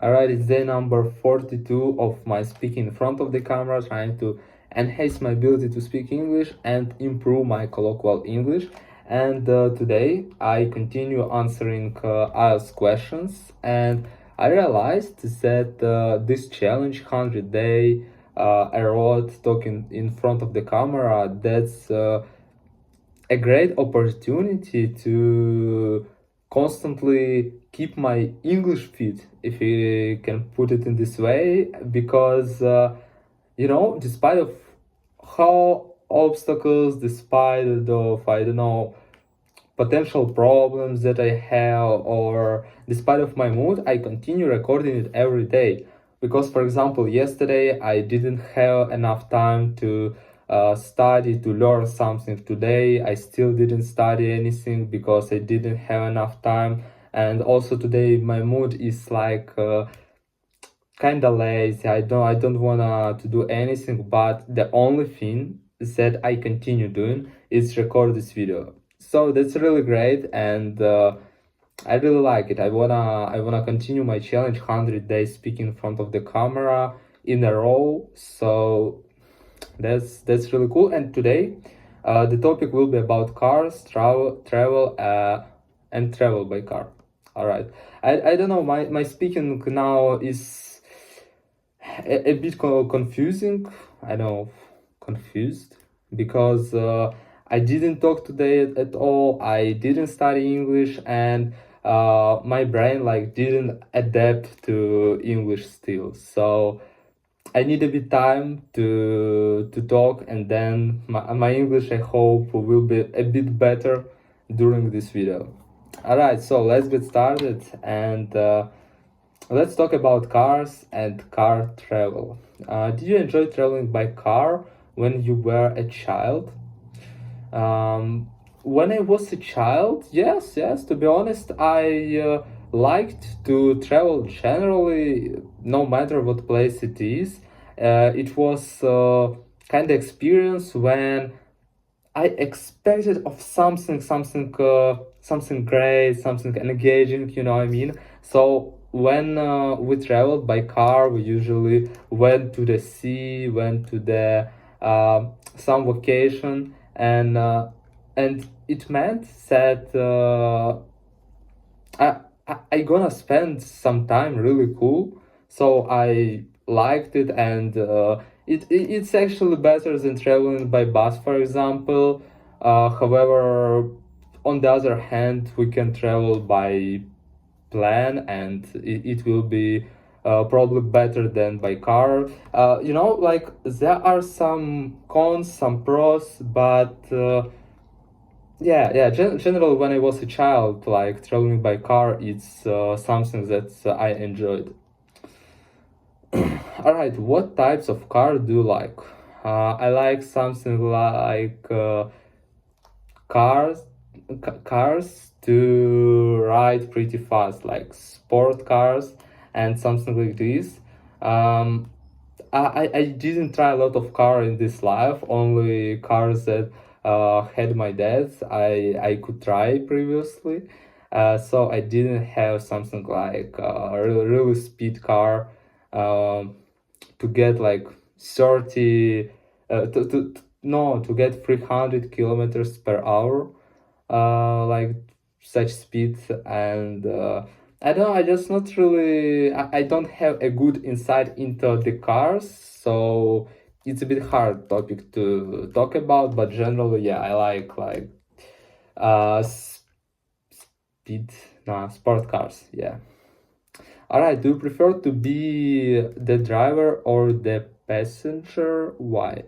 Alright, it's day number 42 of my speaking in front of the camera, trying to enhance my ability to speak English and improve my colloquial English. And today I continue answering IELTS questions, and I realized that this challenge 100 day I wrote talking in front of the camera, that's a great opportunity to constantly keep my English fit, if you can put it in this way, because despite of how obstacles, despite of I don't know potential problems that I have, or despite of my mood, I continue recording it every day. Because, for example, yesterday I didn't have enough time to study, to learn something. Today I still didn't study anything because I didn't have enough time. And also today my mood is like kind of lazy. I don't wanna to do anything, but the only thing that I continue doing is record this video. So that's really great, and I really like it. I wanna continue my challenge 100 days speaking in front of the camera in a row. So that's really cool. And today the topic will be about cars, travel and travel by car. All right. I don't know, my speaking now is a bit confusing. I know, confused, because I didn't talk today at all. I didn't study English, and my brain like didn't adapt to English still. So I need a bit time to talk, and then my English, I hope, will be a bit better during this video. All right, so let's get started, and let's talk about cars and car travel. Did you enjoy traveling by car when you were a child? When I was a child, yes, to be honest, I liked to travel generally, no matter what place it is. It was kind of experience when I expected of something great, something engaging, you know what I mean? So when we traveled by car, we usually went to the sea, went to the some vacation, and it meant that I gonna spend some time really cool. So I liked it, and it's actually better than traveling by bus, for example. However, on the other hand, we can travel by plan, and it will be probably better than by car. Like there are some cons, some pros, but generally, when I was a child, like traveling by car, it's something that I enjoyed. All right, what types of car do you like? I like something like cars, cars to ride pretty fast, like sport cars and something like this. Um, I didn't try a lot of car in this life, only cars that had my dad. I could try previously. So I didn't have something like a really speed car to get like 30 no, to get 300 kilometers per hour, like such speed. And I don't know, I just not really, I don't have a good insight into the cars, so it's a bit hard topic to talk about. But generally, yeah, I like uh speed, no, sport cars, yeah. All right, do you prefer to be the driver or the passenger? Why?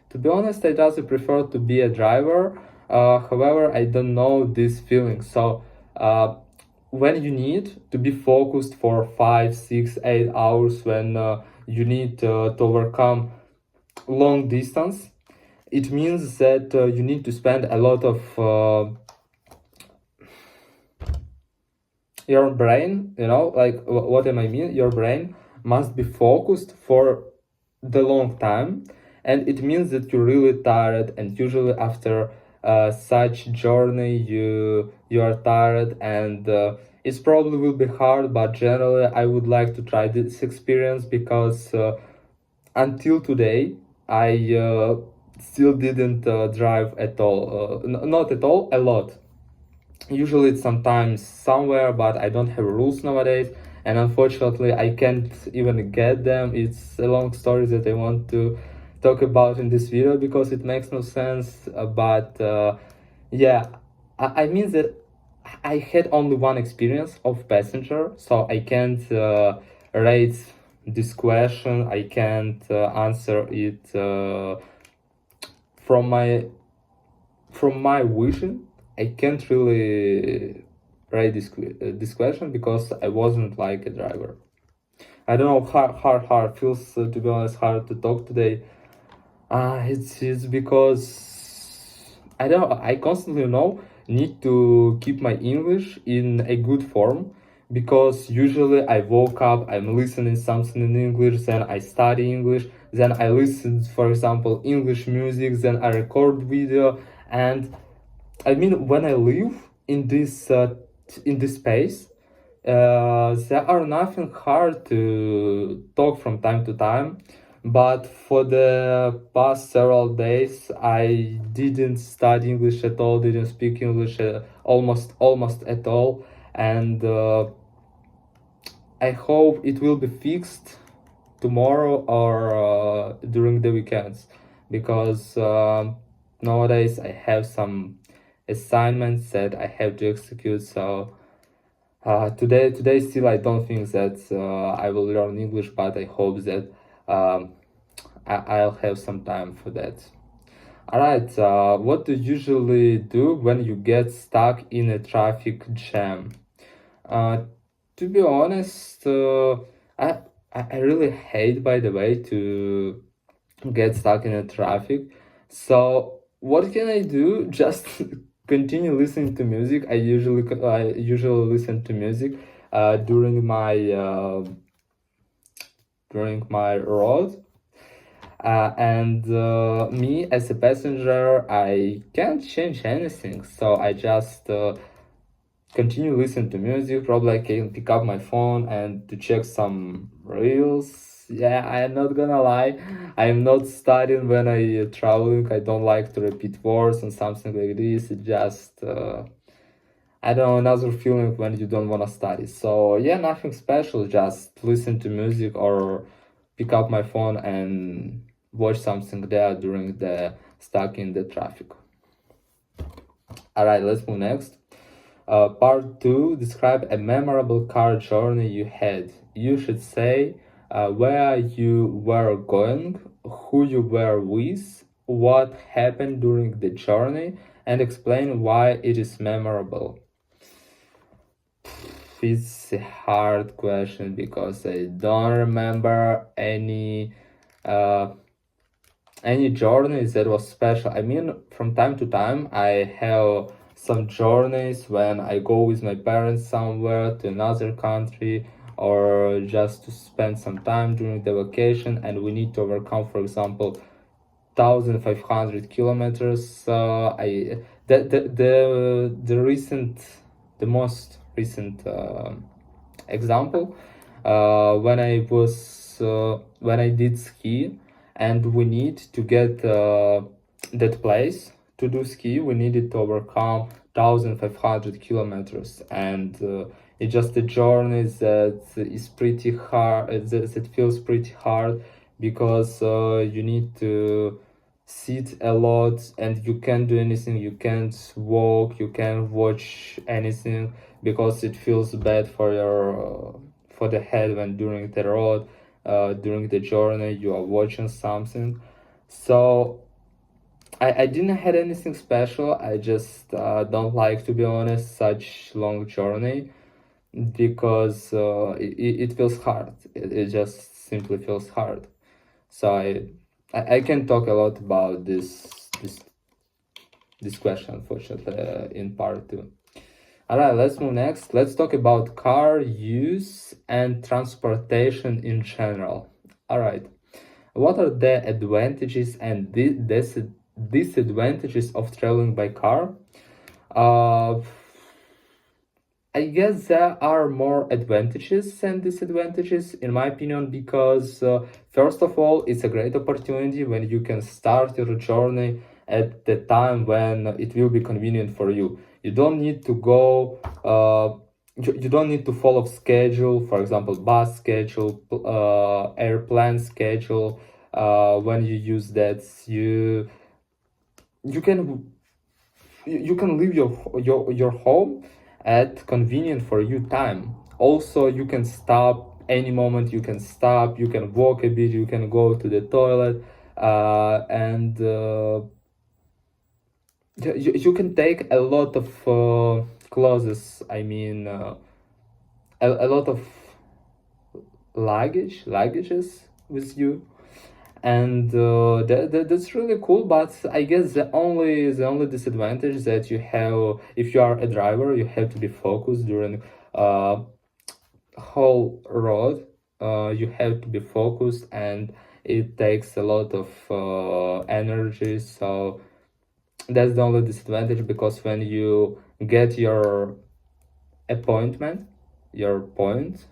To be honest, I rather prefer to be a driver. However, I don't know this feeling. So, when you need to be focused for 5, 6, 8 hours, when you need to overcome long distance, it means that you need to spend a lot of your brain, like what am I mean? Your brain must be focused for the long time, and it means that you're really tired. And usually after such journey, you are tired, and It probably will be hard, but generally I would like to try this experience because until today I still didn't drive at all. Not at all, a lot. Usually it's sometimes somewhere, but I don't have rules nowadays, and unfortunately I can't even get them. It's a long story that I want to talk about in this video because it makes no sense, but yeah, I mean that I had only one experience of passenger, so I can't rate this question. I can't answer it from my vision. I can't really write this question because I wasn't like a driver. I don't know, hard feels to be honest hard to talk today. It's because I don't know, I constantly need to keep my English in a good form because usually I woke up, I'm listening something in English, then I study English, then I listen, for example, English music, then I record video, and I mean, when I live in this space, there are nothing hard to talk from time to time. But for the past several days, I didn't study English at all, didn't speak English almost at all, and I hope it will be fixed tomorrow or during the weekends because nowadays I have some assignments that I have to execute. So today still I don't think that I will learn English, but I hope that I'll have some time for that. All right, what do you usually do when you get stuck in a traffic jam? Uh, to be honest, I I really hate, by the way, to get stuck in a traffic. So what can I do? Just continue listening to music. I usually listen to music during my road. And me as a passenger, I can't change anything. So I just continue listening to music. Probably I can pick up my phone and to check some reels. Yeah, I am not gonna lie, I am not studying when I traveling. I don't like to repeat words and something like this. It just I don't know, another feeling when you don't want to study. So yeah, nothing special, just listen to music or pick up my phone and watch something there during the stuck in the traffic. All right, let's move next. Part 2, describe a memorable car journey you had. You should say where you were going, who you were with, what happened during the journey, and explain why it is memorable. It's a hard question because I don't remember any journeys that was special. I mean, from time to time, I have some journeys when I go with my parents somewhere to another country or just to spend some time during the vacation, and we need to overcome, for example, 1,500 kilometers. The most recent example, when I did ski and we need to get that place to do ski, we needed to overcome 1,500 kilometers, and it's just a journey that is pretty hard. That feels pretty hard because you need to sit a lot and you can't do anything. You can't walk. You can't watch anything because it feels bad for your for the head when during the road, during the journey you are watching something. So I didn't had anything special. I just don't like, to be honest, such long journey because it feels hard. It just simply feels hard. So I can talk a lot about this question, unfortunately, in part 2. All right, let's move next. Let's talk about car use and transportation in general. All right, what are the advantages and disadvantages of traveling by car? Uh, I guess there are more advantages than disadvantages, in my opinion, because first of all, it's a great opportunity when you can start your journey at the time when it will be convenient for you. You don't need to go, you don't need to follow schedule, for example, bus schedule, airplane schedule. When you use that, you can you can leave your home at convenient for you time. Also, you can stop any moment, you can stop, you can walk a bit, you can go to the toilet, and you can take a lot of clothes, I mean, a lot of luggages with you, and that's really cool. But I guess the only disadvantage that you have, if you are a driver, you have to be focused during whole road. You have to be focused, and it takes a lot of energy. So that's the only disadvantage, because when you get your appointment, your point,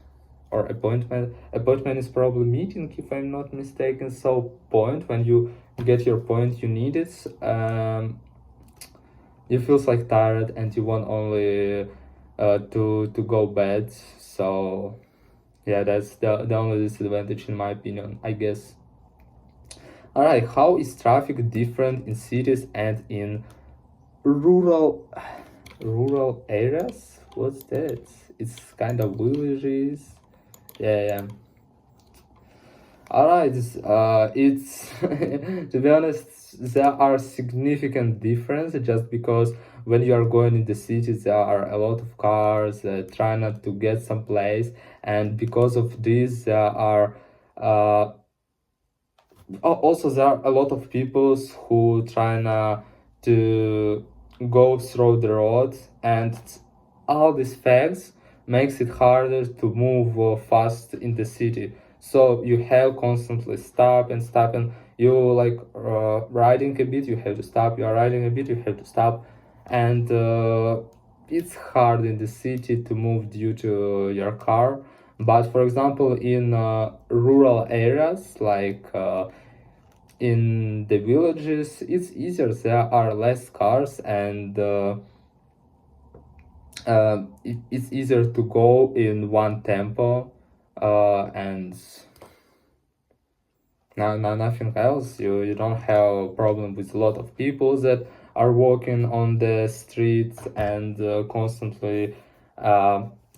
or appointment is probably meeting, if I'm not mistaken. So point, when you get your point, you need it, you feel like tired and you want only to go bed. So yeah, that's the only disadvantage, in my opinion, I guess. All right, how is traffic different in cities and in rural areas? What's that? It's kind of villages. Yeah. All right, it's to be honest, there are significant differences, just because when you are going in the cities, there are a lot of cars trying not to get someplace, and because of this, there are also there are a lot of people who trying to go through the road, and all these facts makes it harder to move fast in the city. So you have constantly stop, and you like riding a bit, you have to stop, you are riding a bit, you have to stop, and it's hard in the city to move due to your car. But for example, in rural areas, like in the villages, it's easier. There are less cars, and it's easier to go in one tempo, and nothing else. You don't have a problem with a lot of people that are walking on the streets, and constantly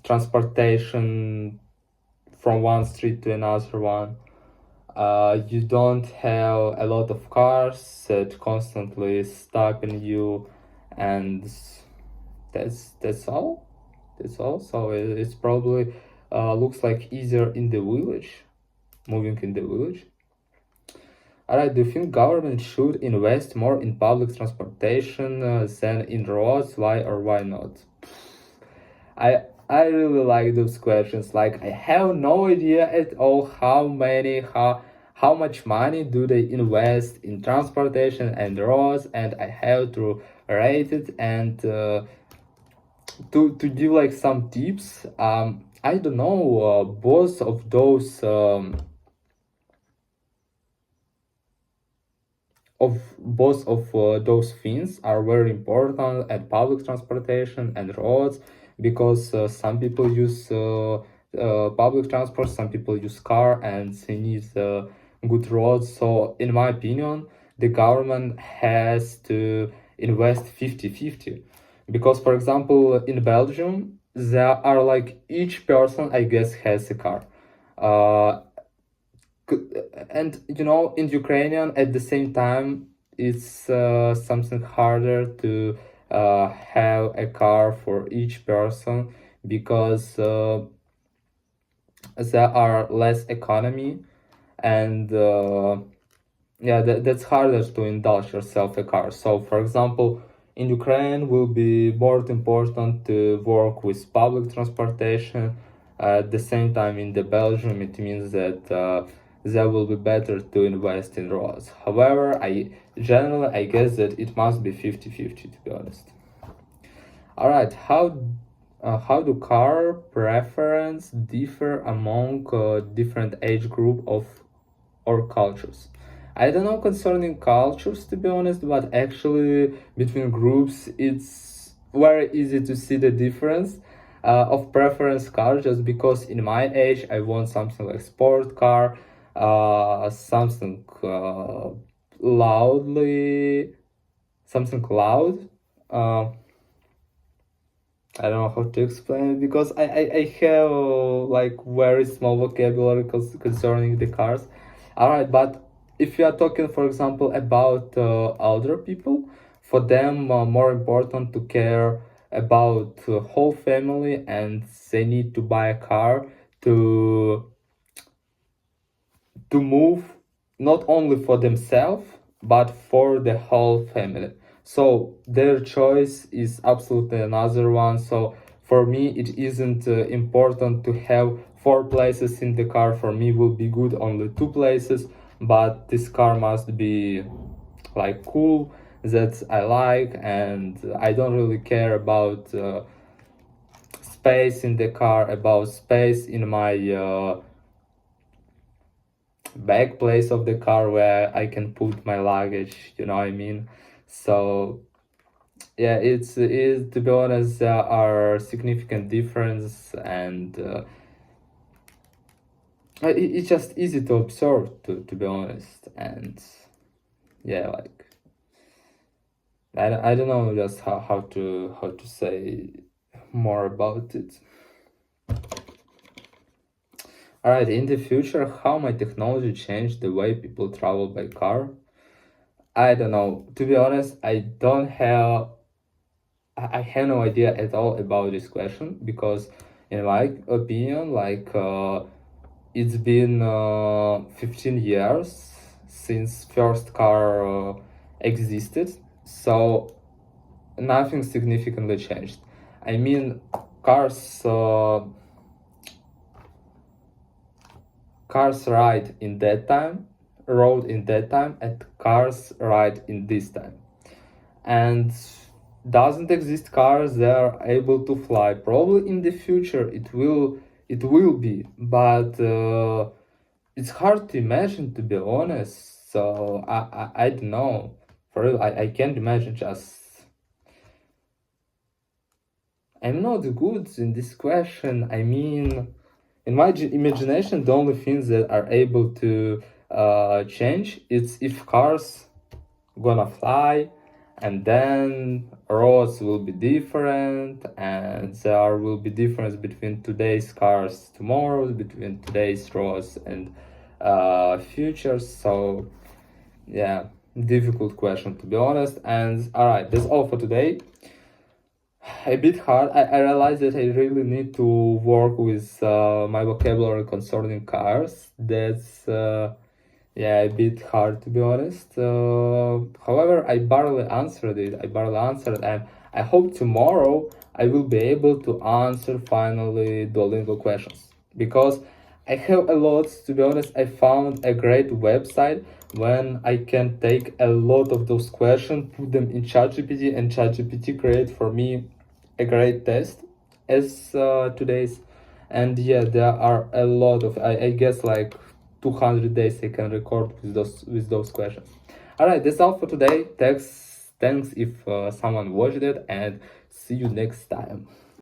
transportation from one street to another one. You don't have a lot of cars that constantly stopping you, and that's all. That's all. So it's probably looks like easier in the village, moving in the village. All right. Do you think government should invest more in public transportation than in roads? Why or why not? I really like those questions. Like, I have no idea at all how much money do they invest in transportation and roads, and I have to rate it, and to give like some tips. I don't know. Both of those those things are very important at public transportation and roads, because some people use public transport, some people use car, and they need good roads. So in my opinion, the government has to invest 50-50, because for example, in Belgium, there are like each person, I guess, has a car. uh, and in Ukrainian, at the same time, it's something harder to have a car for each person, because there are less economy, and yeah, that's harder to indulge yourself a car. So for example, in Ukraine will be more important to work with public transportation. At the same time, in the Belgium, it means that there will be better to invest in roads. However, I guess that it must be 50-50, to be honest. All right, how How do car preference differ among different age group of or cultures? I don't know concerning cultures to be honest, but actually between groups it's very easy to see the difference of preference car, just because in my age I want something like sport car, something loudly, something loud. Uh, I don't know how to explain it, because I have like very small vocabulary concerning the cars. All right, but if you are talking, for example, about older people, for them more important to care about whole family, and they need to buy a car to move not only for themselves but for the whole family. So their choice is absolutely another one. So for me it isn't important to have 4 places in the car. For me will be good only 2 places, but this car must be like cool, that I like, and I don't really care about space in the car, about space in my back place of the car where I can put my luggage, you know what I mean? So yeah, it's to be honest, there are significant difference, and it's just easy to observe, to be honest. And yeah, like I don't know just how to say more about it. All right, in the future, how might technology change the way people travel by car? I don't know. To be honest, I have no idea at all about this question, because in my opinion, like it's been 15 years since first car existed, so nothing significantly changed. I mean, cars cars ride in that time, rode in that time, and cars ride in this time. And doesn't exist cars that are able to fly. Probably in the future it will be, but it's hard to imagine, to be honest. So I don't know. For real, I can't imagine. Just I'm not good in this question. I mean, in my imagination, the only things that are able to change it's if cars gonna fly, and then roads will be different, and there will be difference between today's cars tomorrow, between today's roads and futures. So yeah, difficult question, to be honest. And all right, that's all for today. A bit hard. I realized that I really need to work with my vocabulary concerning cars. That's yeah, a bit hard, to be honest. However, I barely answered it. And I hope tomorrow I will be able to answer finally Duolingo questions, because I have a lot. To be honest, I found a great website when I can take a lot of those questions, put them in ChatGPT, and ChatGPT create for me a great test as today's. And yeah, there are a lot of, I guess like 200 days I can record with those questions. All right, that's all for today. Thanks if someone watched it, and see you next time.